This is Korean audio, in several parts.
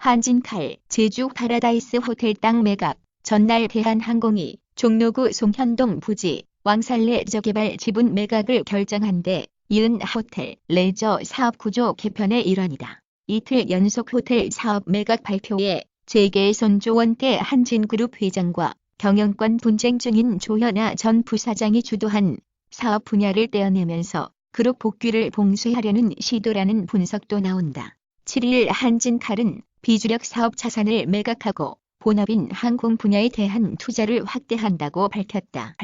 한진칼 제주 파라다이스 호텔 땅 매각. 전날 대한항공이 종로구 송현동 부지 왕살레 저개발 지분 매각을 결정한 데 이은 호텔 레저 사업 구조 개편의 일환이다. 이틀 연속 호텔 사업 매각 발표에 재계손 조원태 한진그룹 회장과 경영권 분쟁 중인 조현아 전 부사장이 주도한 사업 분야를 떼어내면서 그룹 복귀를 봉쇄하려는 시도라는 분석도 나온다. 7일 한진칼은 비주력 사업 자산을 매각하고 본업인 항공 분야에 대한 투자를 확대한다고 밝혔다.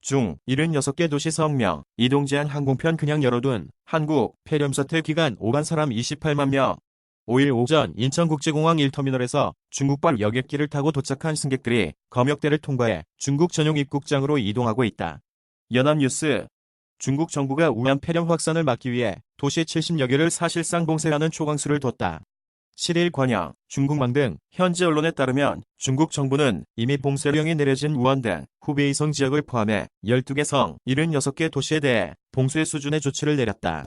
중 76개 도시 성명, 이동 제한 항공편 그냥 열어둔 한국 폐렴 사태 기간 오간 사람 28만 명. 5일 오전 인천국제공항 1터미널에서 중국발 여객기를 타고 도착한 승객들이 검역대를 통과해 중국 전용 입국장으로 이동하고 있다. 연합뉴스. 중국 정부가 우한 폐렴 확산을 막기 위해 도시 70여 개를 사실상 봉쇄하는 초강수를 뒀다. 7일 관영, 중국망 등 현지 언론에 따르면 중국 정부는 이미 봉쇄령이 내려진 우한 등 후베이성 지역을 포함해 12개 성, 76개 도시에 대해 봉쇄 수준의 조치를 내렸다.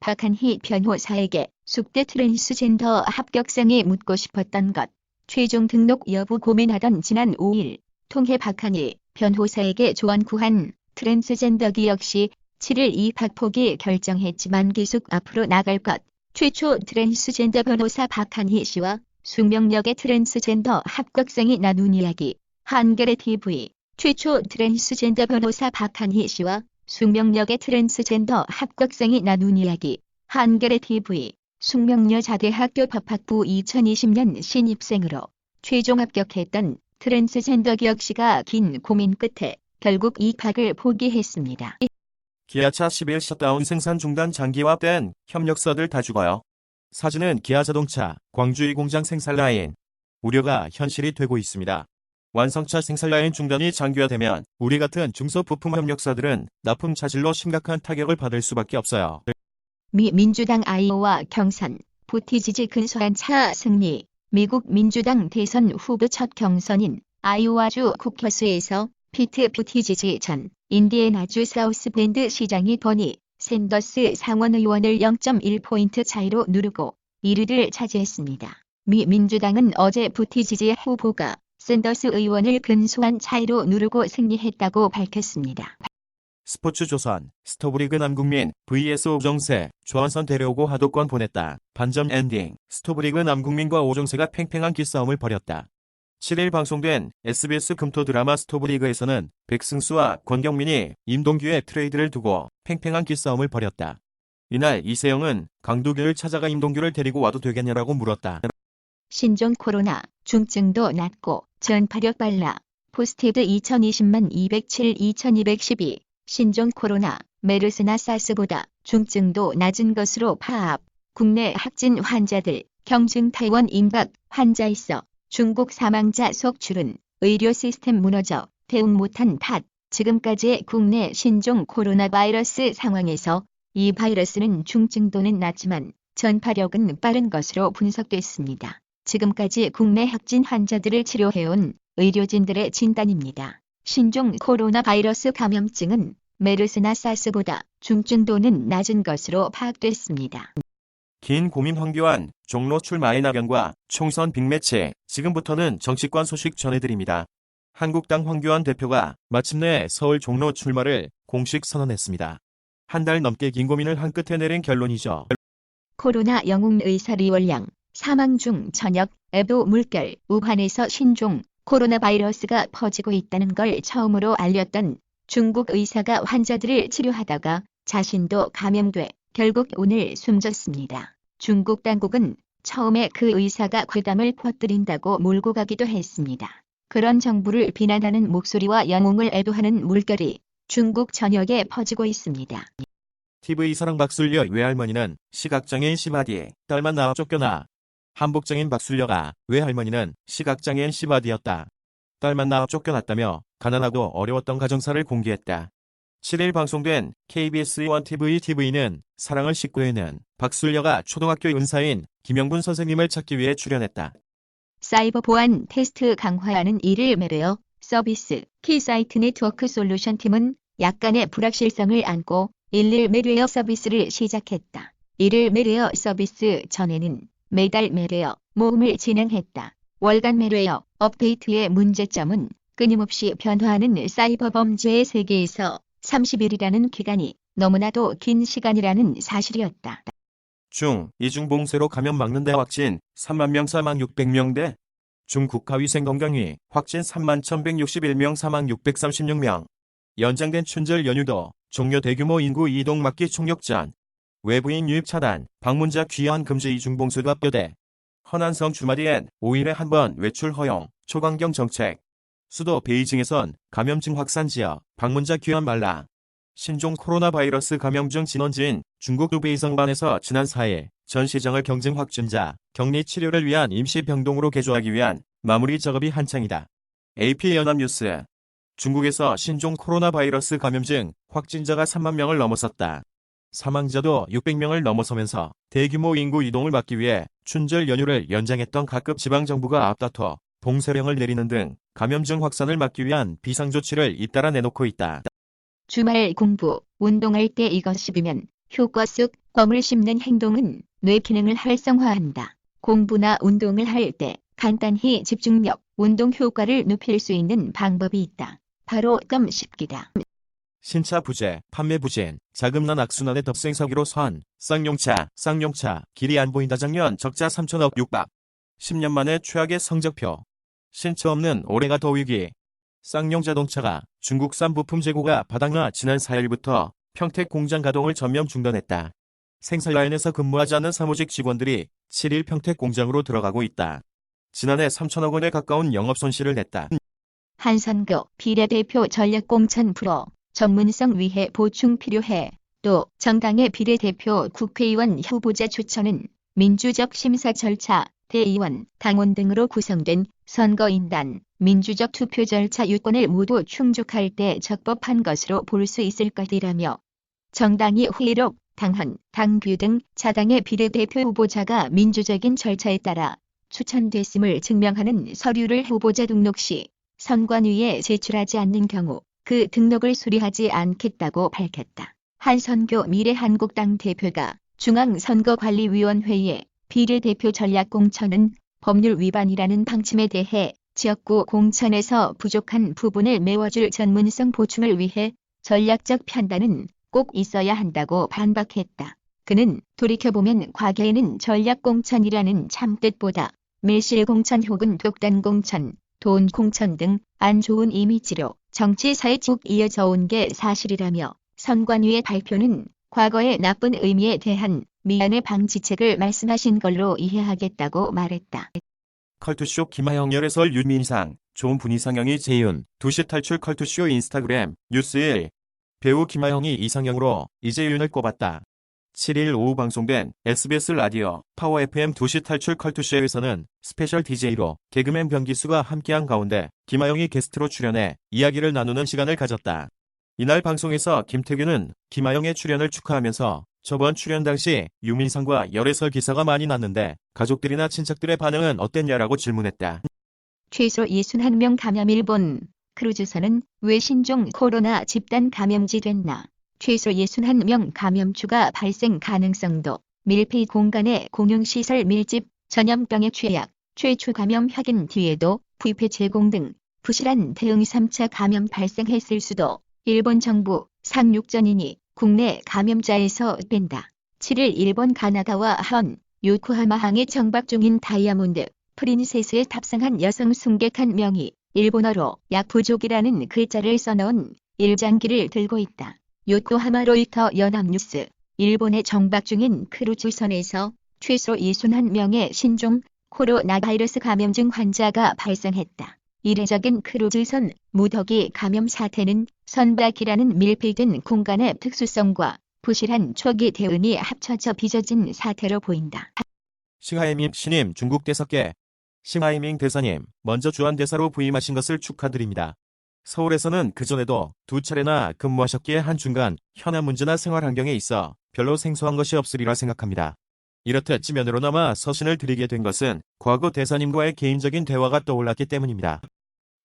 박한희 변호사에게 숙대 트랜스젠더 합격생이 묻고 싶었던 것. 최종 등록 여부 고민하던 지난 5일 통해 박한희 변호사에게 조언 구한 트랜스젠더기 역시 7일 입학 포기 결정했지만 계속 앞으로 나갈 것. 최초 트랜스젠더 변호사 박한희 씨와 숙명역의 트랜스젠더 합격생이 나눈 이야기. 한겨레 TV. 최초 트랜스젠더 변호사 박한희 씨와 숙명역의 트랜스젠더 합격생이 나눈 이야기. 한겨레 TV. 숙명여자대학교 법학부 2020년 신입생으로 최종 합격했던 트랜스젠더 기혁 씨가 긴 고민 끝에 결국 입학을 포기했습니다. 기아차 10일 셧다운 생산 중단 장기화된 협력사들 다 죽어요. 사진은 기아자동차 광주의 공장 생산라인. 우려가 현실이 되고 있습니다. 완성차 생산라인 중단이 장기화되면 우리 같은 중소부품 협력사들은 납품 차질로 심각한 타격을 받을 수밖에 없어요. 미 민주당 아이오와 경선, 부티지지 근소한 차 승리. 미국 민주당 대선 후보 첫 경선인 아이오와주 코커스에서 피트 부티지지 전 인디애나주 사우스벤드 시장이 버니 샌더스 상원 의원을 0.1포인트 차이로 누르고 1위를 차지했습니다. 미 민주당은 어제 부티지지 후보가 샌더스 의원을 근소한 차이로 누르고 승리했다고 밝혔습니다. 스포츠조선, 스토브리그 남국민, vs 오정세, 조한선 데려오고 하도권 보냈다. 반전 엔딩, 스토브리그 남국민과 오정세가 팽팽한 기싸움을 벌였다. 7일 방송된 SBS 금토 드라마 스토브리그에서는 백승수와 권경민이 임동규의 트레이드를 두고 팽팽한 기싸움을 벌였다. 이날 이세영은 강도규를 찾아가 임동규를 데리고 와도 되겠냐라고 물었다. 신종 코로나, 중증도 낮고 전파력 빨라. 포스티드 2020만 207 2212. 신종 코로나, 메르스나 사스보다 중증도 낮은 것으로 파악. 국내 확진 환자들, 경증 타이원 임박, 환자 있어. 중국 사망자 속 줄은 의료 시스템 무너져 대응 못한 탓. 지금까지의 국내 신종 코로나 바이러스 상황에서 이 바이러스는 중증도는 낮지만 전파력은 빠른 것으로 분석됐습니다. 지금까지 국내 확진 환자들을 치료해온 의료진들의 진단입니다. 신종 코로나 바이러스 감염증은 메르스나 사스보다 중증도는 낮은 것으로 파악됐습니다. 긴 고민 황교안, 종로 출마의 낙연과 총선 빅매치, 지금부터는 정치권 소식 전해드립니다. 한국당 황교안 대표가 마침내 서울 종로 출마를 공식 선언했습니다. 한 달 넘게 긴 고민을 한 끝에 내린 결론이죠. 코로나 영웅 의사 리월량, 사망 중 전역, 에보 물결, 우한에서 신종 코로나 바이러스가 퍼지고 있다는 걸 처음으로 알렸던 중국 의사가 환자들을 치료하다가 자신도 감염돼 결국 오늘 숨졌습니다. 중국 당국은 처음에 그 의사가 괴담을 퍼뜨린다고 몰고 가기도 했습니다. 그런 정부를 비난하는 목소리와 영웅을 애도하는 물결이 중국 전역에 퍼지고 있습니다. TV 사랑 박술려 외할머니는 시각장애인 시바디, 딸만 낳아 쫓겨나. 한복장인 박술려가 외할머니는 시각장애인 시바디였다. 딸만 낳아 쫓겨났다며 가난하고 어려웠던 가정사를 공개했다. 7일 방송된 KBS 1TV는 사랑을 싣고에는 박술려가 초등학교 은사인 김영분 선생님을 찾기 위해 출연했다. 사이버 보안 테스트 강화하는 1일 매레어 서비스 키사이트 네트워크 솔루션 팀은 약간의 불확실성을 안고 1일 매레어 서비스를 시작했다. 1일 매레어 서비스 전에는 매달 매레어 모음을 진행했다. 월간 매뢰어 업데이트의 문제점은 끊임없이 변화하는 사이버 범죄의 세계에서 30일이라는 기간이 너무나도 긴 시간이라는 사실이었다. 이중봉쇄로 감염 막는데 확진 3만 명 사망 600명대. 중국가위생건강위 확진 3만 1161명 사망 636명. 연장된 춘절 연휴도 종료 대규모 인구 이동 막기 총력전. 외부인 유입 차단, 방문자 귀환 금지 이중봉쇄도 합교돼. 허난성 주말이엔 5일에 한 번 외출 허용, 초강경 정책. 수도 베이징에선 감염증 확산 지역, 방문자 귀환 말라. 신종 코로나 바이러스 감염증 진원지인 중국 두베이성반에서 지난 4일 전 시장을 경증 확진자 격리 치료를 위한 임시 병동으로 개조하기 위한 마무리 작업이 한창이다. AP 연합뉴스. 중국에서 신종 코로나 바이러스 감염증 확진자가 3만 명을 넘어섰다. 사망자도 600명을 넘어서면서 대규모 인구 이동을 막기 위해 춘절 연휴를 연장했던 각급 지방정부가 앞다퉈 봉쇄령을 내리는 등 감염증 확산을 막기 위한 비상조치를 잇따라 내놓고 있다. 주말 공부, 운동할 때 이것이면 효과 쑥 껌을 씹는 행동은 뇌 기능을 활성화한다. 공부나 운동을 할 때 간단히 집중력, 운동 효과를 높일 수 있는 방법이 있다. 바로 껌 씹기다. 신차 부재, 판매 부진, 자금난 악순환의 덥생서기로 선, 쌍용차, 길이 안 보인다 작년 적자 3천억 육박. 10년 만에 최악의 성적표. 신차 없는 올해가 더 위기. 쌍용자동차가 중국산 부품 재고가 바닥나 지난 4일부터 평택 공장 가동을 전면 중단했다. 생산 라인에서 근무하지 않는 사무직 직원들이 7일 평택 공장으로 들어가고 있다. 지난해 3천억 원에 가까운 영업 손실을 냈다. 한선교 비례대표 전략공천 프로 전문성 위해 보충 필요해. 또 정당의 비례대표 국회의원 후보자 추천은 민주적 심사 절차, 대의원, 당원 등으로 구성된 선거인단, 민주적 투표 절차 요건을 모두 충족할 때 적법한 것으로 볼 수 있을 것이라며 정당이 회의록, 당헌, 당규 등 자당의 비례대표 후보자가 민주적인 절차에 따라 추천됐음을 증명하는 서류를 후보자 등록 시 선관위에 제출하지 않는 경우 그 등록을 수리하지 않겠다고 밝혔다. 한선교 미래한국당 대표가 중앙선거관리위원회에 비례대표 전략공천은 법률 위반이라는 방침에 대해 지역구 공천에서 부족한 부분을 메워줄 전문성 보충을 위해 전략적 판단은 꼭 있어야 한다고 반박했다. 그는 돌이켜보면 과거에는 전략공천이라는 참뜻보다 밀실공천 혹은 독단공천, 돈공천 등 안 좋은 이미지로 정치사에 쭉 이어져 온 게 사실이라며 선관위의 발표는 과거의 나쁜 의미에 대한 미안의 방지책을 말씀하신 걸로 이해하겠다고 말했다. 컬투쇼 김하영 열애설 윤민상, 좋은 분 이상형이 재윤, 2시 탈출 컬투쇼 인스타그램, 뉴스 1. 배우 김하영이 이상형으로 이재윤을 꼽았다. 7일 오후 방송된 SBS 라디오 파워 FM 2시 탈출 컬투쇼에서는 스페셜 DJ로 개그맨 변기수가 함께한 가운데 김하영이 게스트로 출연해 이야기를 나누는 시간을 가졌다. 이날 방송에서 김태균은 김하영의 출연을 축하하면서 저번 출연 당시 유민상과 열애설 기사가 많이 났는데 가족들이나 친척들의 반응은 어땠냐라고 질문했다. 최소 61명 감염. 일본 크루즈선은 왜 신종 코로나 집단 감염지 됐나? 최소 61명 감염 추가 발생 가능성도, 밀폐 공간의 공용시설 밀집, 전염병의 최악, 최초 감염 확인 뒤에도 부패 제공 등 부실한 대응 3차 감염 발생했을 수도. 일본 정부 상륙전이니 국내 감염자에서 뺀다. 7일 일본 가나다와 현, 요코하마항에 정박 중인 다이아몬드 프린세스에 탑승한 여성 승객 1명이 일본어로 약 부족이라는 글자를 써놓은 일장기를 들고 있다. 요코하마 로이터 연합뉴스. 일본에 정박 중인 크루즈선에서 최소 61명의 신종 코로나 바이러스 감염증 환자가 발생했다. 이례적인 크루즈선 무더기 감염 사태는 선박이라는 밀폐된 공간의 특수성과 부실한 초기 대응이 합쳐져 빚어진 사태로 보인다. 싱하이밍 신임 중국 대사께. 싱하이밍 대사님, 먼저 주한대사로 부임하신 것을 축하드립니다. 서울에서는 그전에도 2차례나 근무하셨기에 한중간 현안 문제나 생활 환경에 있어 별로 생소한 것이 없으리라 생각합니다. 이렇듯 지면으로나마 서신을 드리게 된 것은 과거 대사님과의 개인적인 대화가 떠올랐기 때문입니다.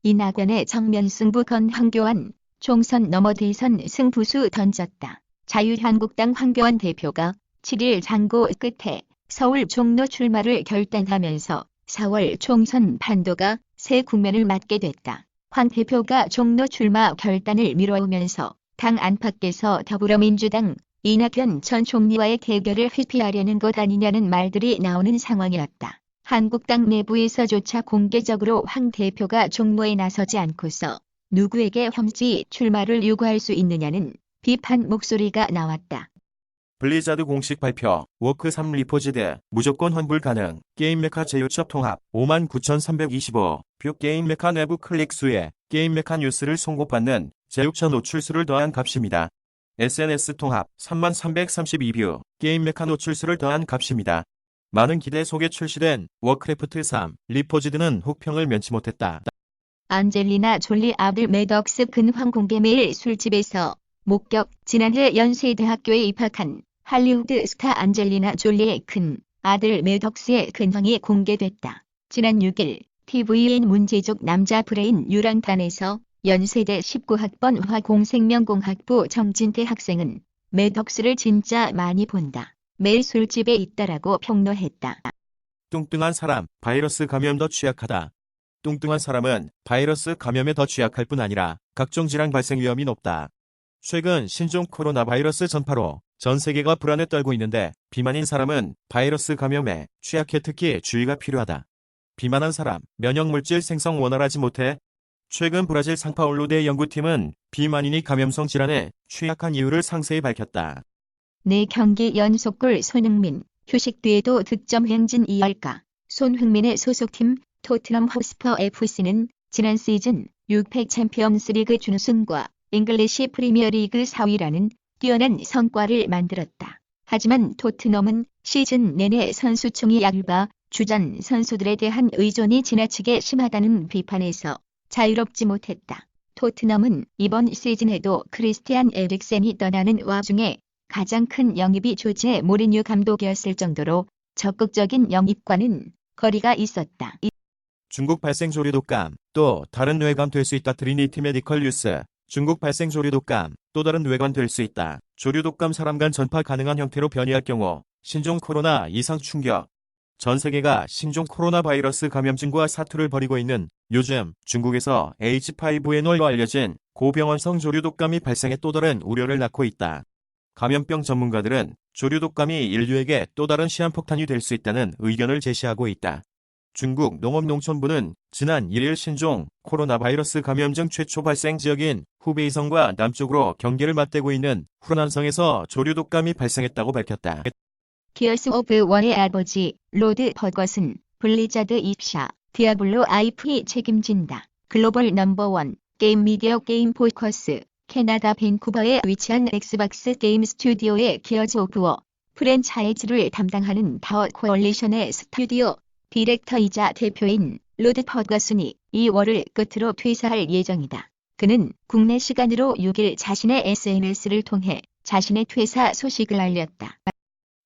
이낙연의 정면 승부 건 황교안, 총선 넘어 대선 승부수 던졌다. 자유한국당 황교안 대표가 7일 장고 끝에 서울 종로 출마를 결단하면서 4월 총선 판도가 새 국면을 맞게 됐다. 황 대표가 종로 출마 결단을 미뤄오면서 당 안팎에서 더불어민주당 이낙연 전 총리와의 대결을 회피하려는 것 아니냐는 말들이 나오는 상황이었다. 한국당 내부에서조차 공개적으로 황 대표가 종로에 나서지 않고서 누구에게 혐지 출마를 요구할 수 있느냐는 비판 목소리가 나왔다. 블리자드 공식 발표, 워크3 리포지드, 무조건 환불 가능, 게임메카 제휴처 통합, 59,325, 뷰 게임메카 내부 클릭 수에 게임메카 뉴스를 송고받는 제휴처 노출수를 더한 값입니다. SNS 통합, 3332뷰, 게임메카 노출수를 더한 값입니다. 많은 기대 속에 출시된 워크래프트3, 리포지드는 혹평을 면치 못했다. 안젤리나 졸리 아들 매덕스 근황 공개 매일 술집에서 목격. 지난해 연세대학교에 입학한 할리우드 스타 안젤리나 졸리의 큰 아들 매덕스의 근황이 공개됐다. 지난 6일 TVN 문제족 남자 브레인 유랑단에서 연세대 19학번 화공생명공학부 정진태 학생은 매덕스를 진짜 많이 본다. 매일 술집에 있다라고 평론했다. 뚱뚱한 사람, 바이러스 감염 더 취약하다. 뚱뚱한 사람은 바이러스 감염에 더 취약할 뿐 아니라 각종 질환 발생 위험이 높다. 최근 신종 코로나 바이러스 전파로 전 세계가 불안에 떨고 있는데 비만인 사람은 바이러스 감염에 취약해 특히 주의가 필요하다. 비만한 사람, 면역물질 생성 원활하지 못해. 최근 브라질 상파울루대 연구팀은 비만인이 감염성 질환에 취약한 이유를 상세히 밝혔다. 4경기 연속골 손흥민, 휴식 뒤에도 득점 행진 이어갈까. 손흥민의 소속팀 토트넘 호스퍼 FC는 지난 시즌 6팩 챔피언스리그 준우승과 잉글리시 프리미어리그 4위라는 뛰어난 성과를 만들었다. 하지만 토트넘은 시즌 내내 선수층이 얇아 주전 선수들에 대한 의존이 지나치게 심하다는 비판에서 자유롭지 못했다. 토트넘은 이번 시즌에도 크리스티안 에릭센이 떠나는 와중에 가장 큰 영입이 조제 모리뉴 감독이었을 정도로 적극적인 영입과는 거리가 있었다. 중국 발생 조류 독감, 또 다른 뇌관 될 수 있다. 트리니티 메디컬 뉴스. 중국 발생 조류 독감, 또 다른 뇌관 될 수 있다. 조류 독감 사람 간 전파 가능한 형태로 변이할 경우 신종 코로나 이상 충격. 전 세계가 신종 코로나 바이러스 감염증과 사투를 벌이고 있는 요즘 중국에서 H5N1로 알려진 고병원성 조류 독감이 발생해 또 다른 우려를 낳고 있다. 감염병 전문가들은 조류 독감이 인류에게 또 다른 시한폭탄이 될 수 있다는 의견을 제시하고 있다. 중국 농업농촌부는 지난 1일 신종 코로나 바이러스 감염증 최초 발생 지역인 후베이성과 남쪽으로 경계를 맞대고 있는 후난성에서 조류 독감이 발생했다고 밝혔다. 기어스 오브 워의 아버지 로드 버거슨, 블리자드 입사, 디아블로 IP 책임진다. 글로벌 넘버원 게임 미디어 게임 포커스, 캐나다 밴쿠버에 위치한 엑스박스 게임 스튜디오의 기어즈 오브 워 프랜차이즈를 담당하는 더 코얼리션의 스튜디오 디렉터이자 대표인 로드 버거슨이 2월을 끝으로 퇴사할 예정이다. 그는 국내 시간으로 6일 자신의 SNS를 통해 자신의 퇴사 소식을 알렸다.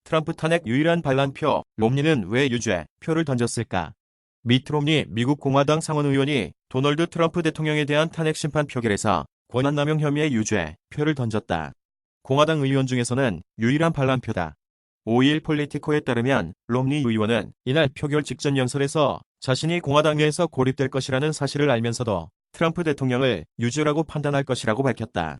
트럼프 탄핵 유일한 반란표, 롬니는 왜 유죄 표를 던졌을까? 미트 롬니 미국 공화당 상원의원이 도널드 트럼프 대통령에 대한 탄핵 심판 표결에서 권한남용 혐의의 유죄 표를 던졌다. 공화당 의원 중에서는 유일한 반란표다. 5일 폴리티코에 따르면 롬니 의원은 이날 표결 직전 연설에서 자신이 공화당에서 고립될 것이라는 사실을 알면서도 트럼프 대통령을 유죄라고 판단할 것이라고 밝혔다.